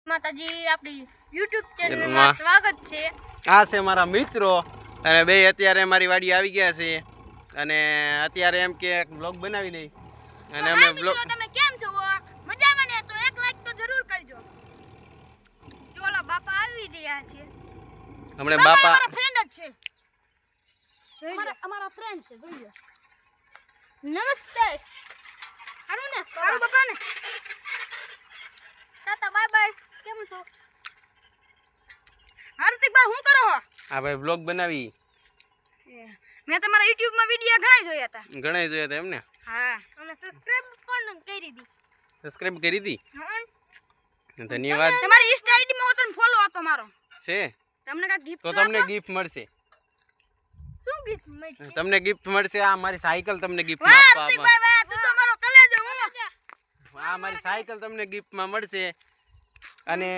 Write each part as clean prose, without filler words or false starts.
માતાજી આપણી YouTube ચેનલમાં સ્વાગત છે। આ છે મારા મિત્રો અને બે અત્યારે મારી વાડી આવી ગયા છે અને અત્યારે એમ કે વ્લોગ બનાવી લઈ અને અમે વ્લોગ તમે કેમ છો મજામાં ને તો એક લાઈક તો જરૂર કરજો। ચોલા બાપા આવી રહ્યા છે હમણે બાપા અમારા ફ્રેન્ડ જ છે અમારા ફ્રેન્ડ છે જોઈ લો। નમસ્તે હારું ને હારું બાપા ને તાતા બાય બાય કેમ છો હાર્દિકભાઈ હું કરો આ ભાઈ વ્લોગ બનાવી મેં તમારા YouTube માં વિડિયો ઘણા જોયા હતા એમ ને હા અને સબસ્ક્રાઇબ પણ કરી દી સબસ્ક્રાઇબ કરી દી હા ધન્યવાદ તમારી Insta ID માં હું તને ફોલો હતો મારો છે તમને કા ગિફ્ટ તો તમને ગિફ્ટ મળશે શું ગિફ્ટ મળશે તમને ગિફ્ટ મળશે આ મારી સાયકલ તમને ગિફ્ટ વાહ માં હાર્દિકભાઈ વાહ તું તો મારો કલેજો હું આ મારી સાયકલ તમને ગિફ્ટ માં મળશે અને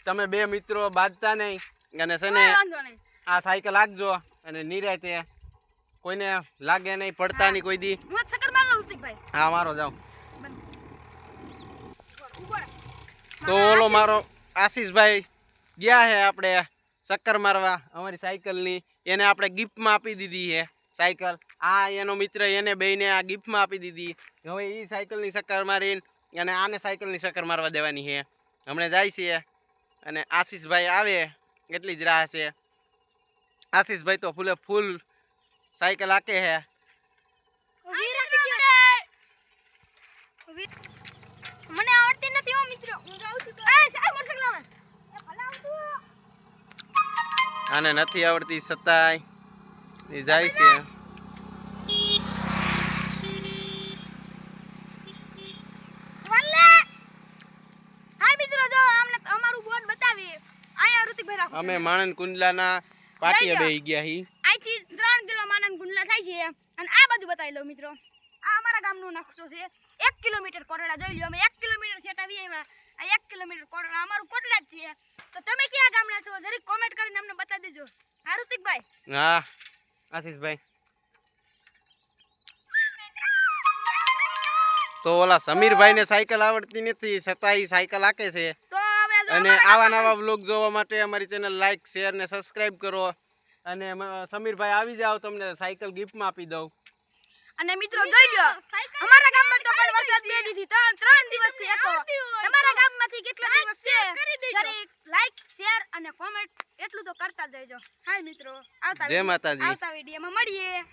તમે બે મિત્રો બાંધતા નહીં અને છે ને આ સાયકલ આગજો અને નિરાતે કોઈને લાગે નહીં પડતા નહીં કોઈ દી હું સકર માર લઉં ઋતિકભાઈ હા મારો જાવ તો ઓલો મારો આશીષભાઈ ગયા છે આપણે ચક્કર મારવા અમારી સાયકલની એને આપણે ગિફ્ટમાં આપી દીધી છે સાયકલ આ એનો મિત્ર એને બેયને આ ગિફ્ટમાં આપી દીધી હવે એ સાયકલની ચક્કર મારીને અને આને સાયકલની ચક્કર મારવા દેવાની છે હમણાં જાય છે અને આશીષભાઈ આવે એટલી જ રાહ છે આશીષભાઈ તો ફૂલે ફૂલ સાયકલ હાકે છે મને આવડતી નથી હો મિત્રો હું જાઉં છું તો એ સાહેબ મોટરસાઇકલ લાવે એ ભલા આવતું આને નથી આવડતી છતાંય એ જાય છે હાય મિત્રો જો અમને અમારું બોર્ડ બતાવી આયા ઋતિકભાઈ રાખો અમે માણન કુંડલાના પાટીએ બેહી ગયા હી આઈથી 3 કિલો માણન કુંડલા થાય છે અને આ બાજુ બતાવી લો મિત્રો આ અમારા ગામનો નકશો છે 1 કિલોમીટર કોટડા જોઈ લ્યો અમે 1 કિલોમીટર સેટાવી આવ્યા આ 1 કિલોમીટર કોટડા અમારું કોટડા જ છે તો તમે ક્યાં ગામના છો જરી કોમેન્ટ કરીને અમને બતાવી દેજો હા ઋતિકભાઈ હા આશીષભાઈ તો ઓલા સમીરભાઈ ને સાયકલ આવડતી નથી છતાંય સાયકલ હાકે છે તો હવે અને આવા નવા વ્લોગ જોવા માટે અમારી ચેનલ લાઈક શેર ને સબસ્ક્રાઇબ કરો અને સમીરભાઈ આવી જાવ તમને સાયકલ ગિફ્ટમાં આપી દઉં અને મિત્રો જોઈ લો અમારા ગામમાં તો પણ વરસાદ બે દીધી 3 દિવસથી હતો તમારા ગામમાંથી કેટલા દિવસ છે જરી લાઈક શેર અને કોમેન્ટ એટલું તો કરતા જજો હાય મિત્રો આવતા જય માતાજી આવતા વિડિયોમાં મળીએ।